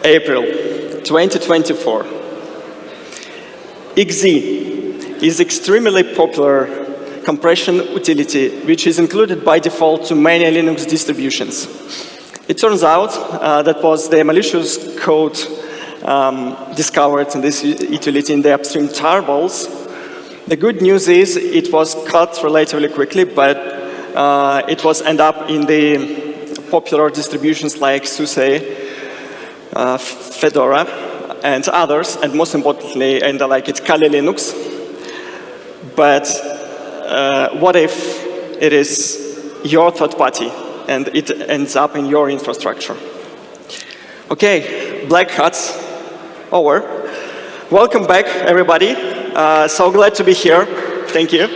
April 2024. XZ is extremely popular compression utility, which is included by default to many Linux distributions. It turns out that was the malicious code discovered in this utility in the upstream tarballs. The good news is it was cut relatively quickly, but it was end up in the popular distributions like SUSE, Fedora, and others, and most importantly, and like it, Kali Linux. But what if it is your third party and it ends up in your infrastructure? Okay, black hats over. Welcome back, everybody. So glad to be here. Thank you.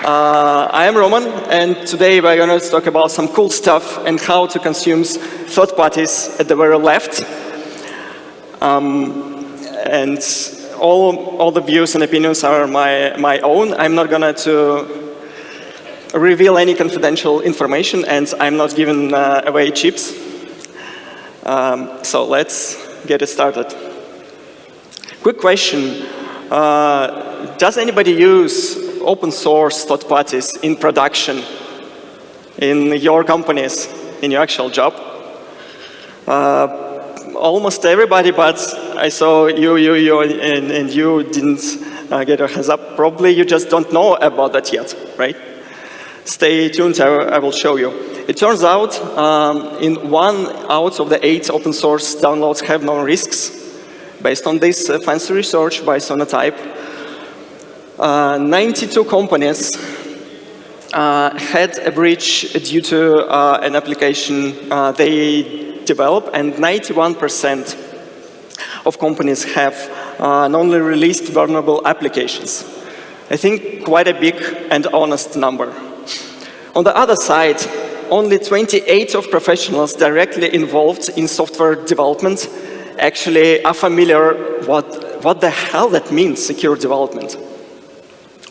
I am Roman, and today we're going to talk about some cool stuff and how to consume third parties at the very left. And all the views and opinions are my own. I'm not going to reveal any confidential information, and I'm not giving away chips. So let's get it started. Quick question. Does anybody use open source third parties in production, in your companies, in your actual job? Almost everybody, but I saw you, and you didn't get a heads up. Probably you just don't know about that yet, right? Stay tuned, I will show you. It turns out in 1 out of the 8 open source downloads have known risks. Based on this fancy research by Sonatype, 92 companies had a breach due to an application they developed, and 91% of companies have only released vulnerable applications. I think quite a big and honest number. On the other side, only 28 of professionals directly involved in software development actually are familiar what the hell that means, secure development.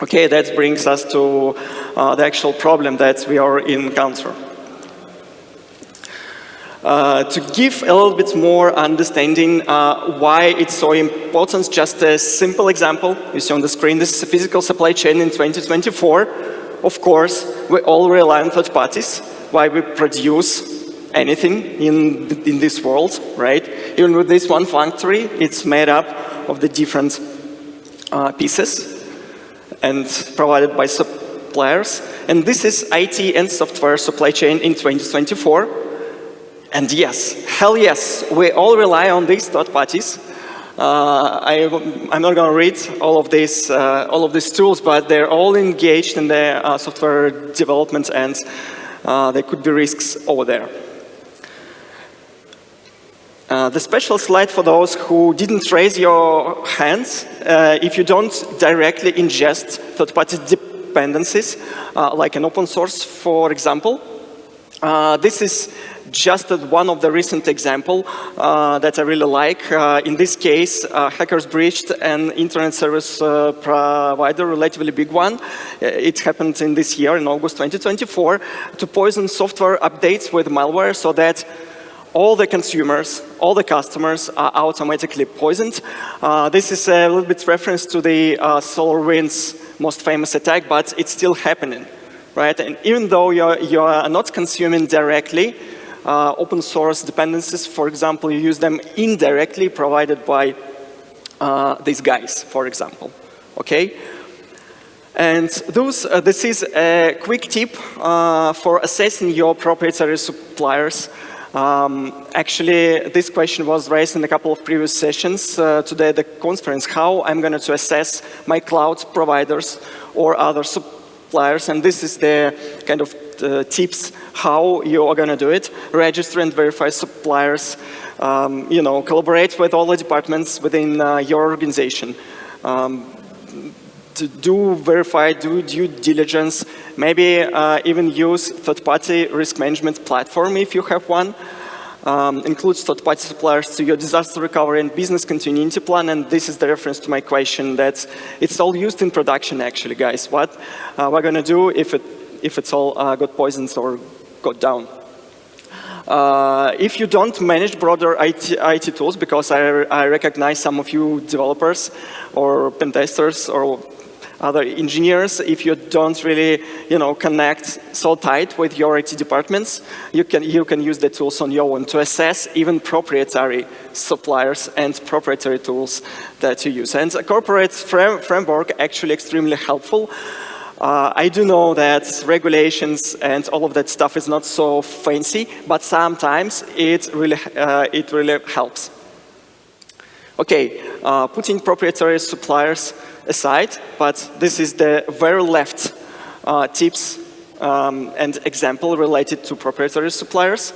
Okay, that brings us to the actual problem that we are encountering. To give a little bit more understanding why it's so important, just a simple example you see on the screen. This is a physical supply chain in 2024. Of course, we all rely on third parties while we produce anything in this world, right? Even with this one factory, it's made up of the different pieces and provided by suppliers. And this is IT and software supply chain in 2024. And yes, hell yes, we all rely on these third parties. I'm not going to read all of these tools, but they're all engaged in the software development, and there could be risks over there. The special slide for those who didn't raise your hands, if you don't directly ingest third-party dependencies, like an open source, for example, this is just one of the recent examples that I really like. In this case, hackers breached an internet service provider, relatively big one. It happened in this year, in August 2024, to poison software updates with malware so that all the consumers, all the customers are automatically poisoned. This is a little bit reference to the SolarWinds most famous attack, but it's still happening, right? And even though you are not consuming directly open source dependencies, for example, you use them indirectly provided by these guys, for example, okay? And this is a quick tip for assessing your proprietary suppliers. Actually, this question was raised in a couple of previous sessions today at the conference, how I'm going to assess my cloud providers or other suppliers. And this is the kind of tips how you are going to do it. Register and verify suppliers. Collaborate with all the departments within your organization. To do due diligence, maybe even use third-party risk management platform if you have one. Includes third-party suppliers to your disaster recovery and business continuity plan, and this is the reference to my question that it's all used in production actually, guys. What we're going to do if it's all got poisoned or got down. If you don't manage broader IT tools, because I recognize some of you developers or pen testers or other engineers, if you don't really, connect so tight with your IT departments, you can use the tools on your own to assess even proprietary suppliers and proprietary tools that you use. And a corporate framework actually extremely helpful. I do know that regulations and all of that stuff is not so fancy, but sometimes it really helps. Okay, putting proprietary suppliers aside, but this is the very left tips and example related to proprietary suppliers.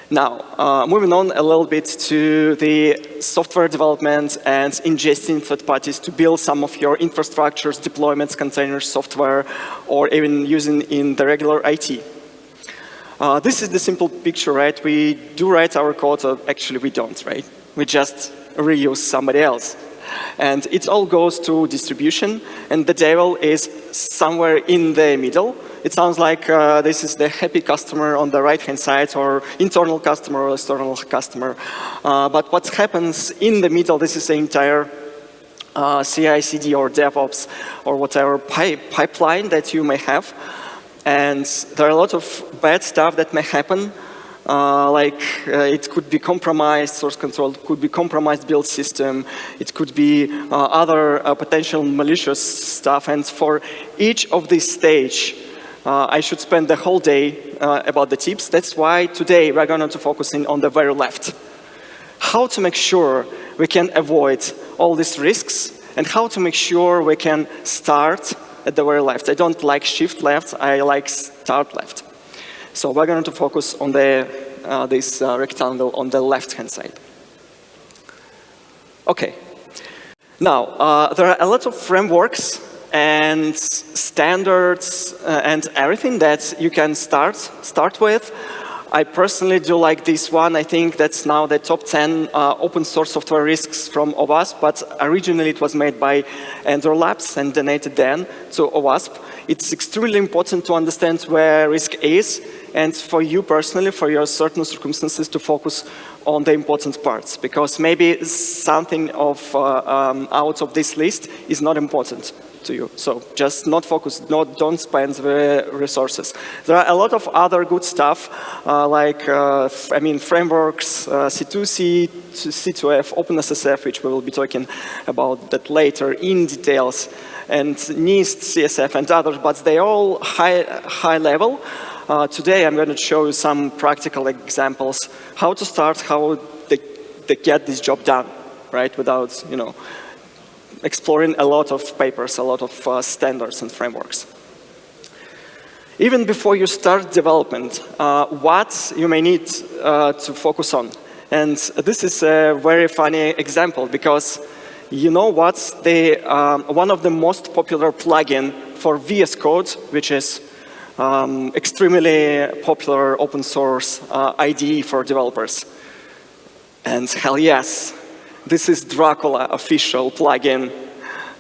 Now, moving on a little bit to the software development and ingesting third parties to build some of your infrastructures, deployments, containers, software, or even using in the regular IT. This is the simple picture, right? We do write our code, or actually we don't, right? We just reuse somebody else. And it all goes to distribution, and the devil is somewhere in the middle. It sounds like this is the happy customer on the right-hand side, or internal customer or external customer. But what happens in the middle, this is the entire CI/CD or DevOps or whatever pipeline that you may have. And there are a lot of bad stuff that may happen. It could be compromised source control, it could be compromised build system, it could be other potential malicious stuff. And for each of these stage, I should spend the whole day about the tips. That's why today we're going to focus on the very left. How to make sure we can avoid all these risks, and how to make sure we can start at the very left. I don't like shift left, I like start left. So we're going to focus on this rectangle on the left-hand side. Okay. Now, there are a lot of frameworks and standards and everything that you can start with. I personally do like this one. I think that's now the top 10 open source software risks from OWASP, but originally it was made by Andrew Labs and donated then to OWASP. It's extremely important to understand where risk is, and for you personally, for your certain circumstances, to focus on the important parts, because maybe something out of this list is not important to you. So just not focus, don't spend the resources. There are a lot of other good stuff, frameworks, C2C, C2F, OpenSSF, which we will be talking about that later in details, and NIST, CSF, and others, but they all high level. Today I'm going to show you some practical examples, how to start, how they get this job done, right, without, exploring a lot of papers, a lot of standards and frameworks. Even before you start development, what you may need to focus on. And this is a very funny example, because you know what's one of the most popular plugin for VS Code, which is extremely popular open source IDE for developers. And hell yes, this is Dracula official plugin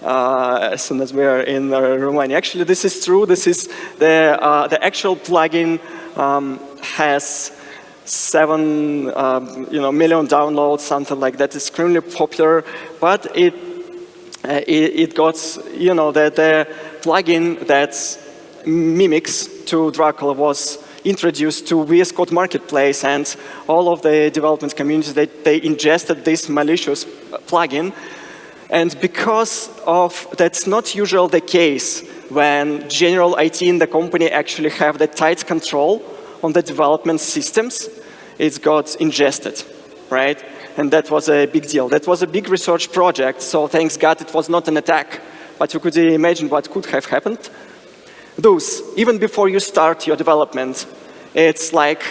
as soon as we are in Romania. Actually, this is true. This is the actual plugin has 7 million downloads, something like that. It's extremely popular, but it got, the plugin that mimics to Dracula was introduced to VS Code Marketplace, and all of the development communities, they ingested this malicious plugin. And because of that's not usually the case when general IT in the company actually have the tight control on the development systems, it got ingested, right? And that was a big deal. That was a big research project, so thanks God it was not an attack. But you could imagine what could have happened. Those, even before you start your development, it's like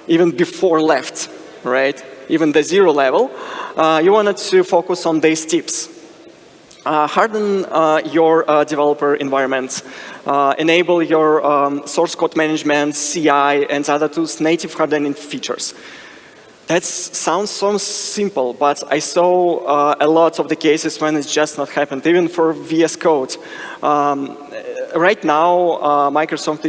even before left, right? Even the 0 level, you wanted to focus on these tips. Harden your developer environment. Enable your source code management, CI, and other tools, native hardening features. That sounds so simple, but I saw a lot of the cases when it's just not happened. Even for VS Code, right now, Microsoft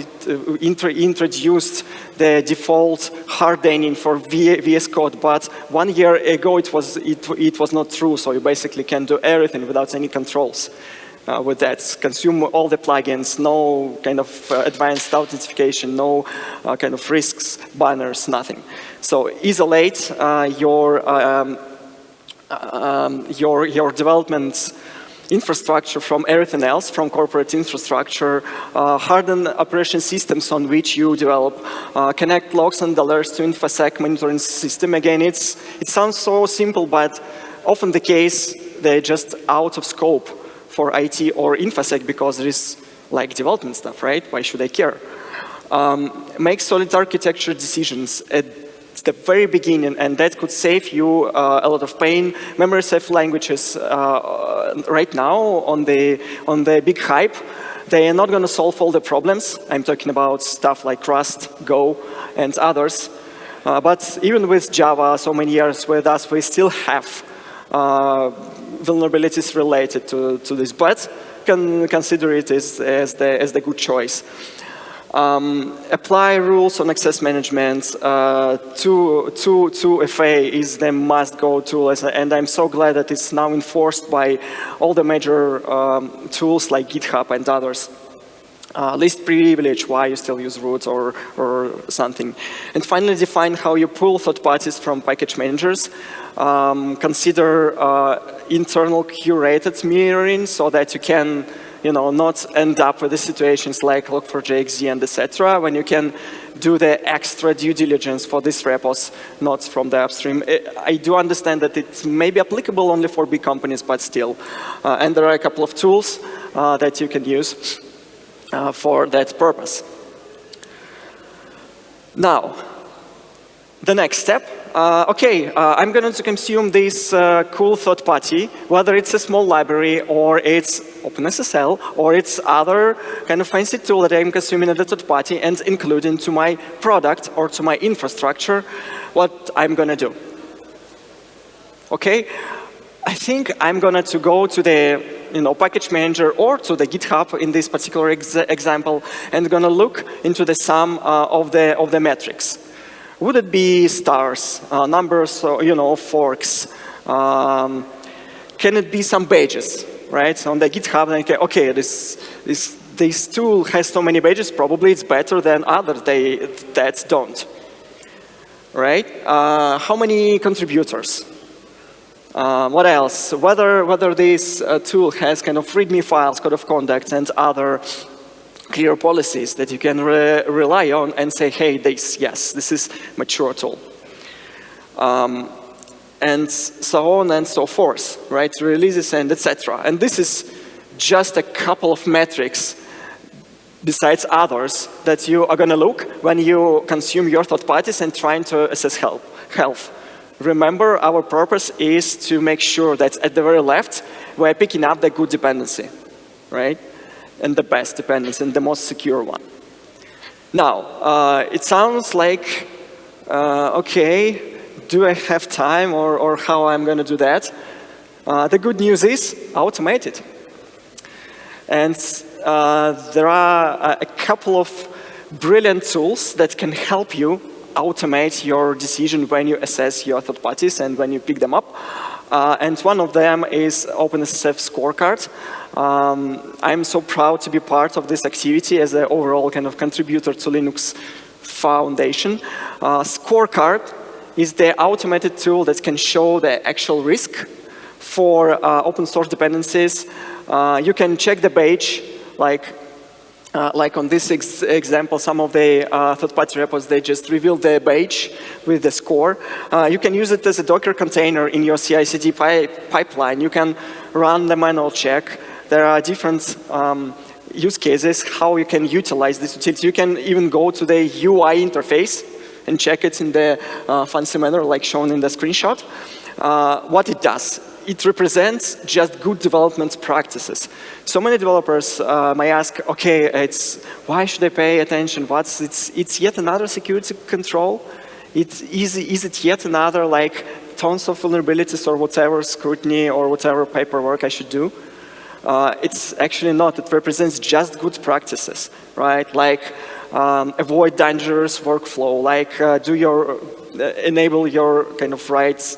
introduced the default hardening for VS Code, but 1 year ago it was not true. So you basically can do everything without any controls. With that, consume all the plugins, no kind of advanced authentication, no kind of risks, banners, nothing. So isolate your development infrastructure from everything else, from corporate infrastructure, harden operation systems on which you develop, connect logs and alerts to infosec monitoring system. Again, it sounds so simple, but often the case they're just out of scope for IT or infosec because there is like development stuff, right? Why should I care? Make solid architecture decisions at the very beginning, and that could save you a lot of pain. Memory safe languages right now on the big hype, they are not going to solve all the problems. I'm talking about stuff like Rust, Go, and others. But even with Java, so many years with us, we still have vulnerabilities related to this, but can consider it as the good choice. Apply rules on access management. 2FA is the must-go tool, and I'm so glad that it's now enforced by all the major tools like GitHub and others. Least privilege, why you still use root or something. And finally, define how you pull third parties from package managers. Consider internal curated mirroring so that you can not end up with the situations like log4j, and etc. when you can do the extra due diligence for these repos, not from the upstream. I do understand that it may be applicable only for big companies, but still. And there are a couple of tools that you can use for that purpose. Now, the next step. I'm going to consume this cool third party, whether it's a small library or it's OpenSSL or it's other kind of fancy tool that I'm consuming at the third party and include into my product or to my infrastructure, what I'm going to do. Okay, I think I'm going to go to the package manager or to the GitHub in this particular example and going to look into the sum of the metrics. Would it be stars, numbers, or, forks? Can it be some badges, right? So on the GitHub, okay, this tool has so many badges, probably it's better than others that don't, right? How many contributors? What else? Whether this tool has kind of README files, code of conduct, and other clear policies that you can rely on and say, hey, this is mature tool. And so on and so forth, right? Releases and etc. And this is just a couple of metrics besides others that you are going to look when you consume your third parties and trying to assess health. Remember, our purpose is to make sure that at the very left, we're picking up the good dependency, right? And the best dependency and the most secure one. Now, it sounds like, okay, do I have time or how I'm going to do that? The good news is automate it. And there are a couple of brilliant tools that can help you automate your decision when you assess your third parties and when you pick them up. And one of them is OpenSSF scorecard. I'm so proud to be part of this activity as an overall kind of contributor to Linux Foundation. Scorecard is the automated tool that can show the actual risk for open source dependencies. You can check the badge, like on this example, some of the third-party repos, they just reveal the badge with the score. You can use it as a Docker container in your CI/CD pipeline. You can run the manual check. There are different use cases how you can utilize this utility. You can even go to the UI interface and check it in the fancy manner, like shown in the screenshot. What it does. It represents just good development practices. So many developers may ask, okay, why should I pay attention? It's yet another security control? Is it yet another like tons of vulnerabilities or whatever scrutiny or whatever paperwork I should do? It's actually not. It represents just good practices, right? Like avoid dangerous workflow, like enable your kind of rights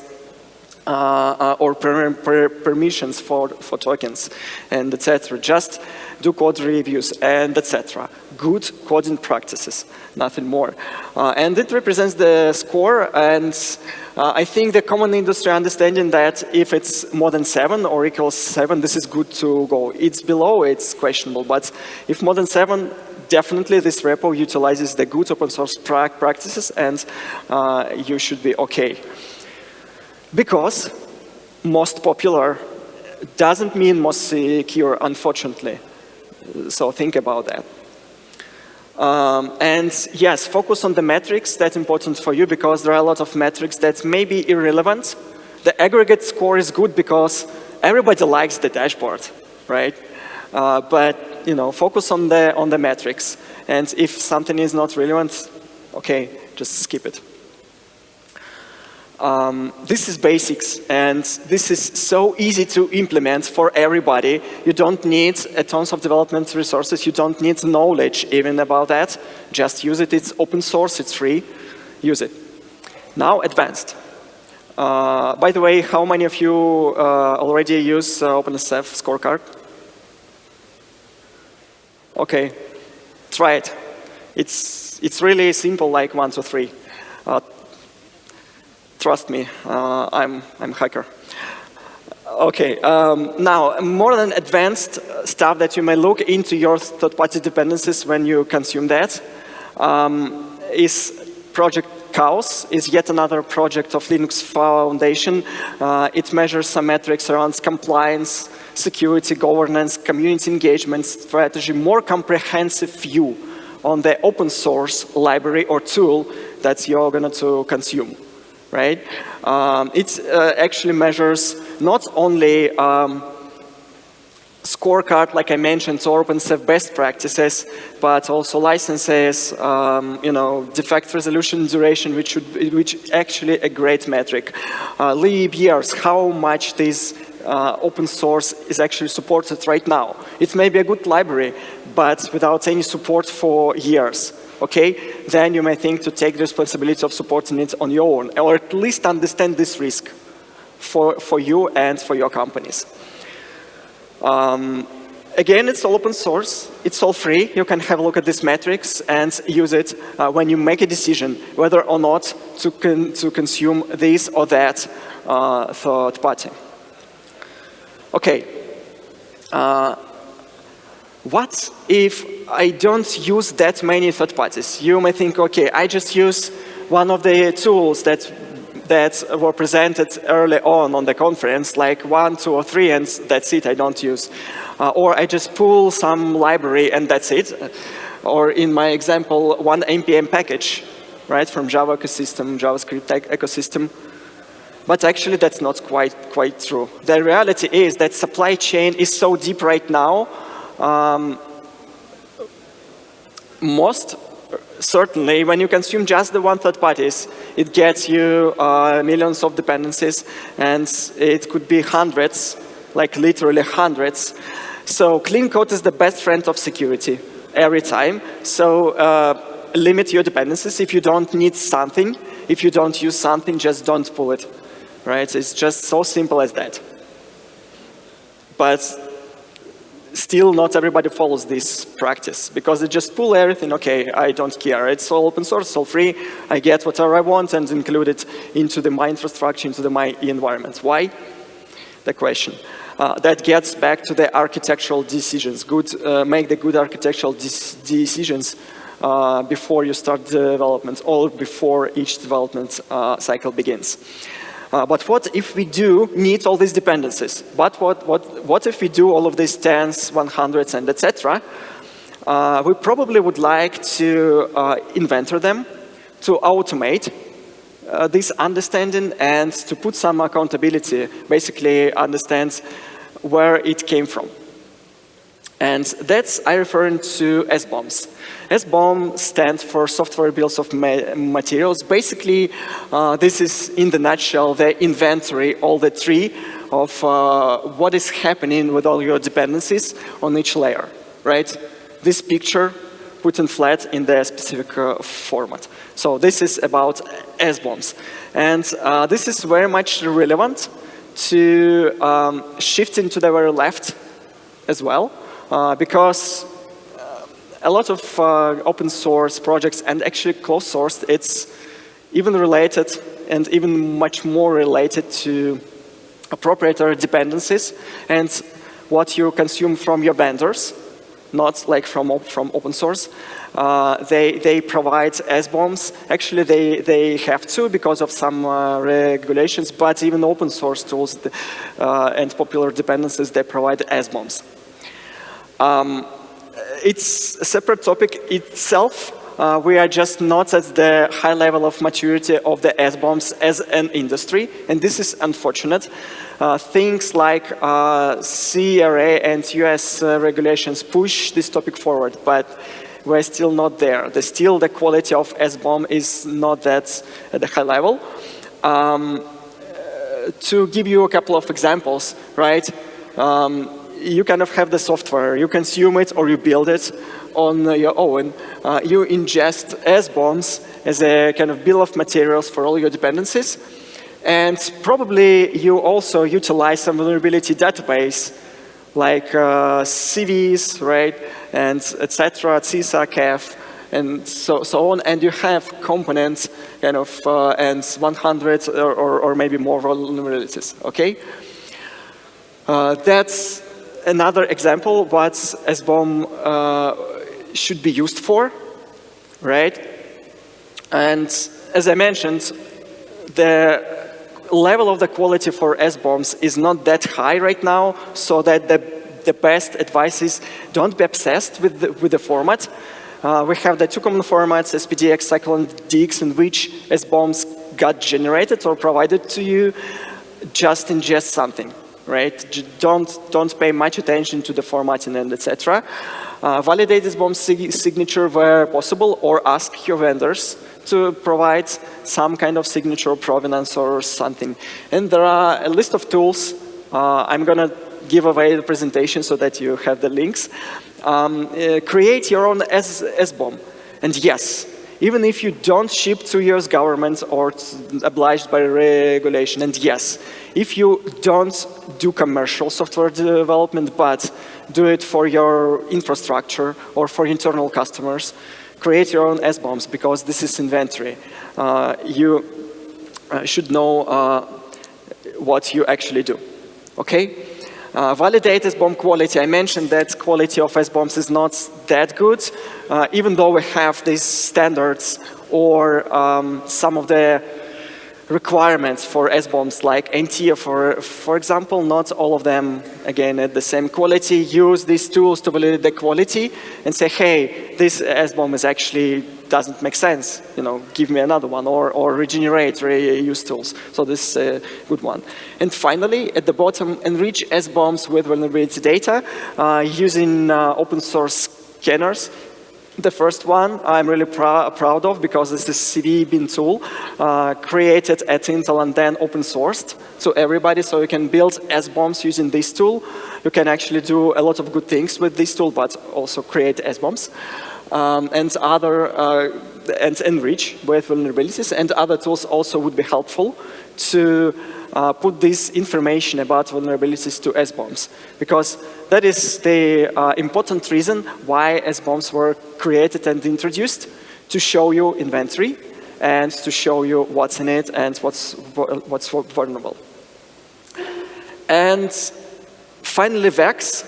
or permissions for tokens, and etc. Just do code reviews and etc. Good coding practices, nothing more. And it represents the score, and I think the common industry understanding that if it's more than 7 or equals 7, this is good to go. It's below, it's questionable, but if more than 7, definitely this repo utilizes the good open source practices, and you should be okay. Because most popular doesn't mean most secure, unfortunately. So think about that. And yes, focus on the metrics. That's important for you because there are a lot of metrics that may be irrelevant. The aggregate score is good because everybody likes the dashboard, right? But focus on the metrics. And if something is not relevant, okay, just skip it. This is basics, and this is so easy to implement for everybody. You don't need tons of development resources. You don't need knowledge even about that. Just use it. It's open source. It's free. Use it. Now, advanced. By the way, how many of you already use OpenSF scorecard? Okay, try it. It's really simple, like 1, 2, 3. Trust me, I'm a hacker. Okay, now more than advanced stuff that you may look into your third-party dependencies when you consume that is Project Chaos, is yet another project of Linux Foundation. It measures some metrics around compliance, security, governance, community engagement, strategy, more comprehensive view on the open source library or tool that you're going to consume. Right? It actually measures not only scorecard, like I mentioned, or OpenSF best practices, but also licenses, defect resolution duration, which actually a great metric. Lib years, how much this open source is actually supported right now. It may be a good library, but without any support for years. Okay, then you may think to take the responsibility of supporting it on your own, or at least understand this risk for you and for your companies. Again, it's all open source. It's all free. You can have a look at these metrics and use it when you make a decision whether or not to consume this or that third party. Okay. What if I don't use that many third parties? You may think, okay, I just use one of the tools that were presented early on the conference, like 1, 2, or 3, and that's it, I don't use. Or I just pull some library and that's it. Or in my example, one npm package, right, from Java ecosystem, JavaScript ecosystem. But actually, that's not quite true. The reality is that supply chain is so deep right now. Most certainly, when you consume just the one third parties, it gets you millions of dependencies, and it could be hundreds, like literally hundreds. So clean code is the best friend of security every time. So limit your dependencies. If you don't need something, if you don't use something, just don't pull it. Right? It's just so simple as that. But still, not everybody follows this practice because they just pull everything. Okay, I don't care. It's all open source, all free. I get whatever I want and include it into my infrastructure, into my environment. Why? The question. That gets back to the architectural decisions. Make the good architectural decisions before you start development or before each development cycle begins. But what if we do need all these dependencies? But what if we do all of these 10s, 100s, and etc.? We probably would like to inventor them, to automate this understanding, and to put some accountability, basically understand where it came from. And that's I referring to SBOMs. SBOM stands for Software Bills of Materials. Basically, this is in the nutshell the inventory, all the tree of what is happening with all your dependencies on each layer, right? This picture put in flat in the specific format. So this is about SBOMs. And this is very much relevant to shifting to the very left as well, because a lot of open source projects and actually closed sourced, it's even related and even much more related to proprietary dependencies and what you consume from your vendors, not like from open source. They provide SBOMs. Actually, they have to because of some regulations, but even open source tools and popular dependencies, they provide SBOMs. It's a separate topic itself. We are just not at the high level of maturity of the SBOMs as an industry, and this is unfortunate. Things like CRA and US regulations push this topic forward, but we're still not there. Still, the quality of SBOM is not that at the high level. To give you a couple of examples, right? You kind of have the software, you consume it or you build it on your own. You ingest SBOMs as a kind of bill of materials for all your dependencies. And probably you also utilize some vulnerability database like CVs, right, and etc., CISA, CAF, and so on. And you have components kind of and 100 or maybe more vulnerabilities, okay? That's another example what SBOM should be used for, right? And as I mentioned, the level of the quality for SBOMs is not that high right now, so that the best advice is don't be obsessed with the format. We have the two common formats, SPDX, Cycle, and DX, in which SBOMs got generated or provided to you. Just ingest something. Right? Don't pay much attention to the formatting and etc. Validate SBOM signature where possible, or ask your vendors to provide some kind of signature provenance or something. And there are a list of tools. I'm going to give away the presentation so that you have the links. Create your own SBOM. And yes, even if you don't ship to US government or obliged by regulation, and yes, if you don't do commercial software development, but do it for your infrastructure or for internal customers, create your own SBOMs, because this is inventory. You should know what you actually do, okay? Validate SBOM quality. I mentioned that quality of SBOMs is not that good, even though we have these standards or some of the requirements for SBOMs like NT, for example, not all of them, again, at the same quality. Use these tools to validate the quality and say, hey, this SBOM is actually doesn't make sense. You know, give me another one, or regenerate, reuse tools. So this is a good one. And finally, at the bottom, enrich SBOMs with vulnerability data using open source scanners. The first one I'm really proud of, because this is CV bin tool created at Intel and then open sourced to everybody, so you can build SBOMs using this tool. You can actually do a lot of good things with this tool, but also create SBOMs and enrich with vulnerabilities, and other tools also would be helpful to put this information about vulnerabilities to SBOMs, because that is the important reason why SBOMs were created and introduced, to show you inventory and to show you what's in it and what's vulnerable. And finally, VEX.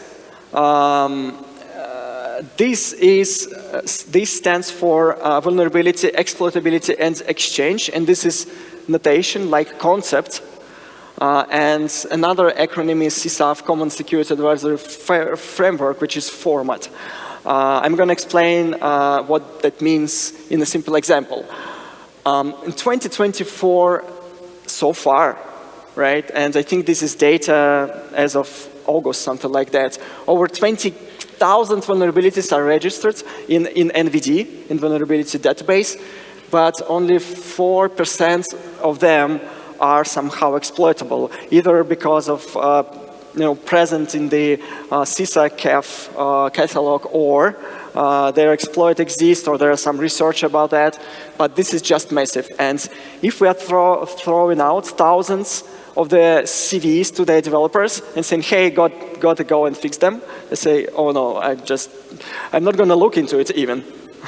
This stands for vulnerability, exploitability, and exchange, and this is notation like concept. And another acronym is CSAF, Common Security Advisory Framework, which is format. I'm going to explain what that means in a simple example. In 2024, so far, right, and I think this is data as of August, something like that, over 20,000 1,000 vulnerabilities are registered in NVD, in vulnerability database, but only 4% of them are somehow exploitable, either because of present in the CISA catalog, or their exploit exists, or there is some research about that. But this is just massive. And if we are throwing out thousands of the CVs to the developers and saying, hey, got to go and fix them, they say, oh no, I'm not going to look into it even.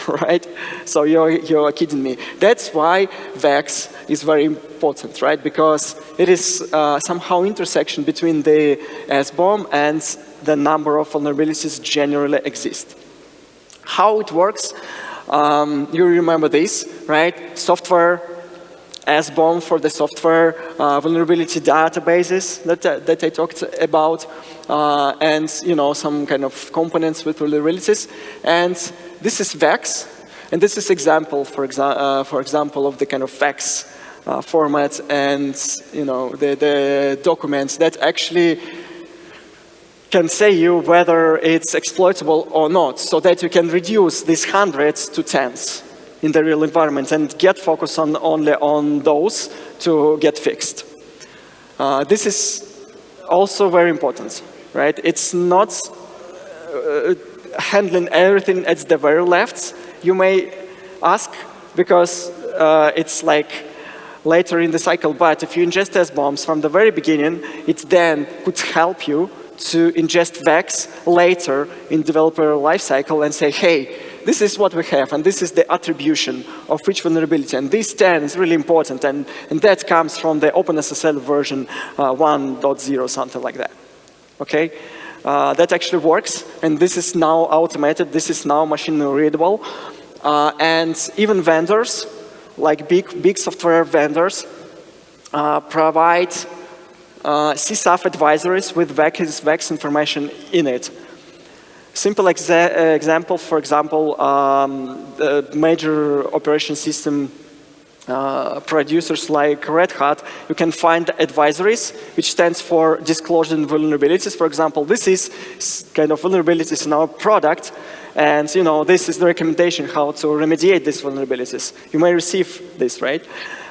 Right? So you're kidding me. That's why VEX is very important, right? Because it is somehow intersection between the SBOM and the number of vulnerabilities generally exist. How it works, you remember this, right? Software, SBOM for the software, vulnerability databases that I talked about, and some kind of components with vulnerabilities. And this is VEX, and this is example, for example, of the kind of VEX format and the documents that actually can say you whether it's exploitable or not, so that you can reduce these hundreds to tens in the real environment and get focus only on those to get fixed. This is also very important, right? It's not handling everything at the very left, you may ask, because it's like later in the cycle. But if you ingest SBOMs from the very beginning, it then could help you to ingest VEX later in developer lifecycle and say, hey, this is what we have, and this is the attribution of which vulnerability. And this 10 is really important, and that comes from the OpenSSL version 1.0, something like that. Okay? That actually works, and this is now automated, this is now machine readable. And even vendors, like big software vendors, provide CSAF advisories with VEX information in it. Simple example, for example, the major operation system producers like Red Hat, you can find advisories, which stands for disclosure and vulnerabilities. For example, this is kind of vulnerabilities in our product, and this is the recommendation how to remediate these vulnerabilities. You may receive this, right?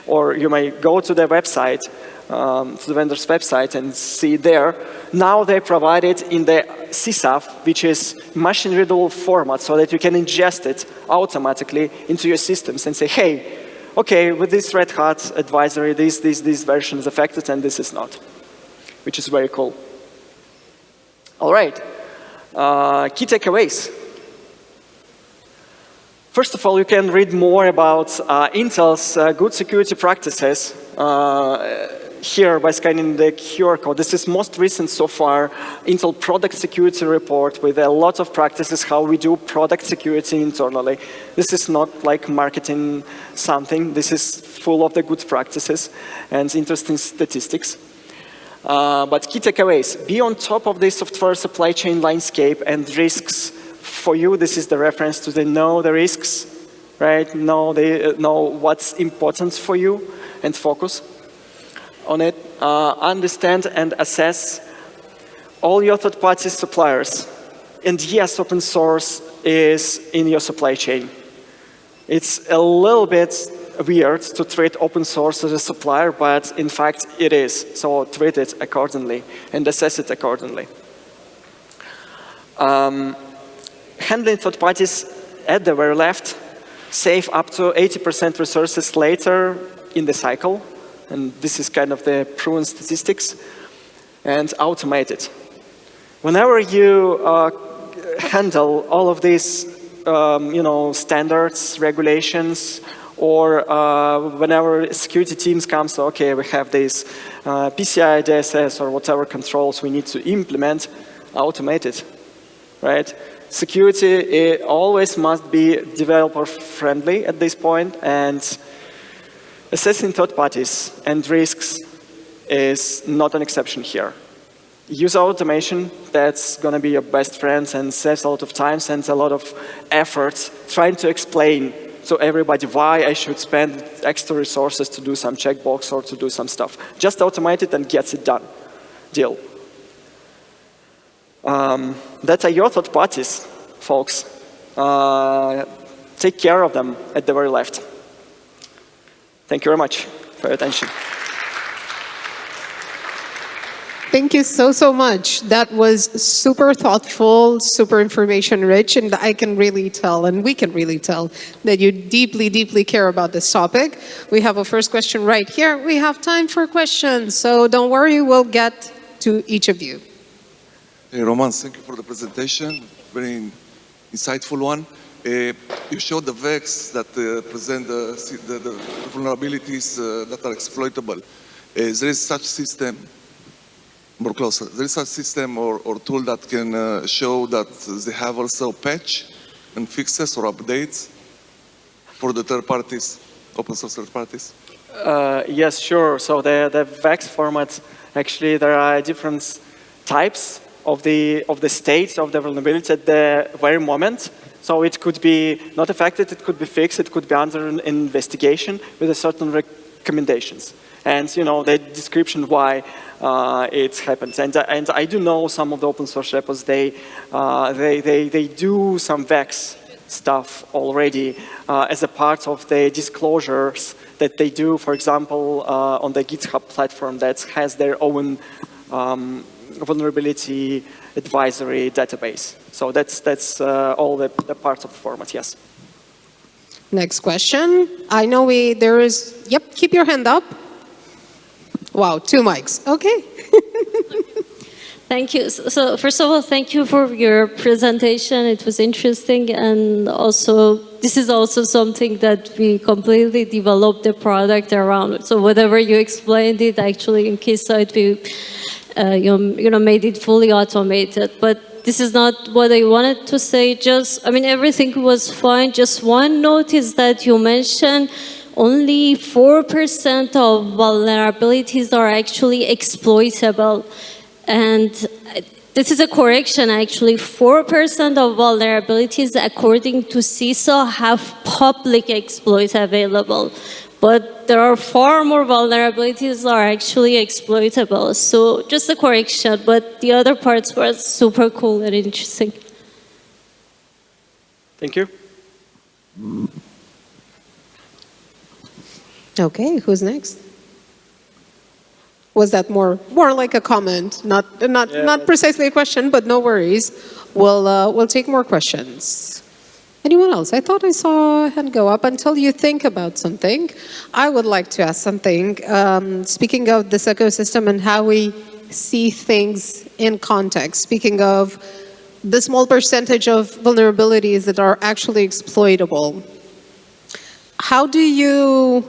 Or you may go to the website, to the vendor's website, and see there. Now they provide it in the CSAF, which is machine-readable format, so that you can ingest it automatically into your systems and say, hey, okay, with this Red Hat advisory, this version is affected and this is not, which is very cool. All right, key takeaways. First of all, you can read more about Intel's good security practices here by scanning the QR code. This is most recent so far Intel product security report with a lot of practices how we do product security internally. This is not like marketing something. This is full of the good practices and interesting statistics. But key takeaways: be on top of the software supply chain landscape and risks. For you, this is the reference to the know the risks, right? Know what's important for you and focus on it. Understand and assess all your third-party suppliers. And yes, open source is in your supply chain. It's a little bit weird to treat open source as a supplier, but in fact it is. So treat it accordingly and assess it accordingly. Handling third parties at the very left, save up to 80% resources later in the cycle. And this is kind of the proven statistics. And automate it. Whenever you handle all of these standards, regulations, or whenever security teams come, so okay, we have these PCI DSS or whatever controls we need to implement, automate it, right? Security always must be developer friendly at this point, and assessing third parties and risks is not an exception here. Use automation, that's going to be your best friend and saves a lot of time and a lot of effort trying to explain to everybody why I should spend extra resources to do some checkbox or to do some stuff. Just automate it and gets it done. Deal. That are your third parties, folks. Take care of them at the very left. Thank you very much for your attention. Thank you so, so much. That was super thoughtful, super information rich, and I can really tell, and we can really tell, that you deeply, deeply care about this topic. We have a first question right here. We have time for questions, so don't worry, we'll get to each of you. Hey, Roman, thank you for the presentation. Very insightful one. You showed the VEX that present the vulnerabilities that are exploitable. There is such system, more closer, there is such system or tool that can show that they have also patch and fixes or updates for the third parties, open source third parties? Yes, sure. So the VEX format, actually there are different types of the states of the vulnerability at the very moment. So it could be not affected, it could be fixed, it could be under an investigation with a certain recommendations. And the description why it happens. And I do know some of the open source repos, they do some VEX stuff already as a part of the disclosures that they do, for example, on the GitHub platform that has their own vulnerability advisory database. So that's all the parts of the format, yes. Next question. I know there is, yep, keep your hand up. Wow, 2 mics, okay. Thank you. So first of all, thank you for your presentation. It was interesting, and also this is also something that we completely developed the product around. So whatever you explained it, actually in Keysight, we made it fully automated. But this is not what I wanted to say. Everything was fine. Just one note is that you mentioned only 4% of vulnerabilities are actually exploitable. And this is a correction, actually. 4% of vulnerabilities, according to CISO, have public exploit available. But there are far more vulnerabilities that are actually exploitable. So just a correction, but the other parts were super cool and interesting. Thank you. Okay, who's next? Was that more like a comment, not precisely a question, but no worries. We'll take more questions. Anyone else? I thought I saw a hand go up. Until you think about something, I would like to ask something. Speaking of this ecosystem and how we see things in context, speaking of the small percentage of vulnerabilities that are actually exploitable, how do you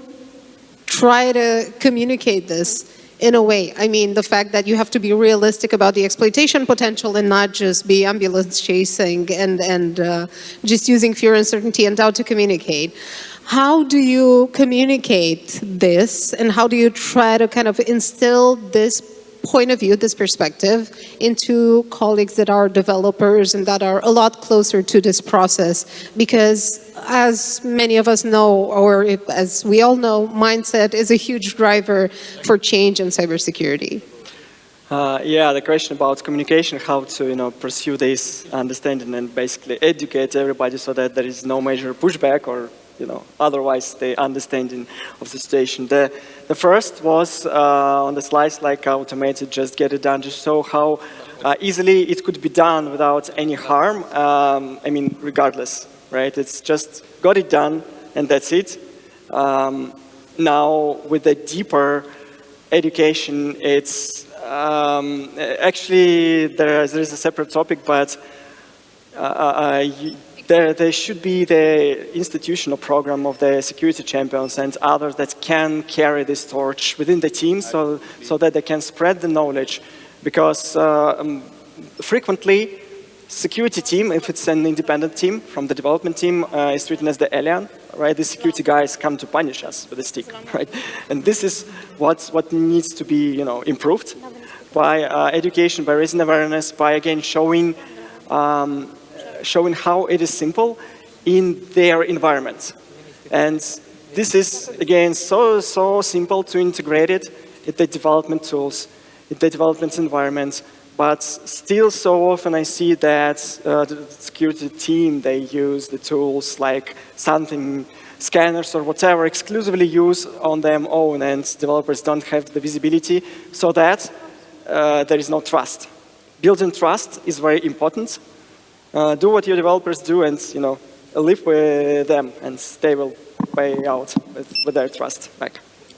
try to communicate this in a way? I mean, the fact that you have to be realistic about the exploitation potential and not just be ambulance chasing and just using fear, uncertainty, and doubt to communicate. How do you communicate this, and how do you try to kind of instill this point of view, this perspective, into colleagues that are developers and that are a lot closer to this process? Because as many of us know, or as we all know, mindset is a huge driver for change in cybersecurity. Yeah, the question about communication, how to pursue this understanding and basically educate everybody so that there is no major pushback or otherwise the understanding of the situation. The first was on the slides, like automated, just get it done, just show how easily it could be done without any harm. Regardless, right? It's just got it done and that's it. Now with the deeper education, it's actually there is a separate topic, but there should be the institutional program of the security champions and others that can carry this torch within the team so that they can spread the knowledge. Because frequently, security team, if it's an independent team from the development team, is treated as the alien, right? The security guys come to punish us with a stick, right? And this is what needs to be improved by education, by raising awareness, by again showing how it is simple in their environment. And this is, again, so simple to integrate it in the development tools, in the development environment, But still, so often I see that the security team, they use the tools like something, scanners or whatever, exclusively use on their own, and developers don't have the visibility, so that there is no trust. Building trust is very important. Do what your developers do, and live with them, and they will pay out with their trust back.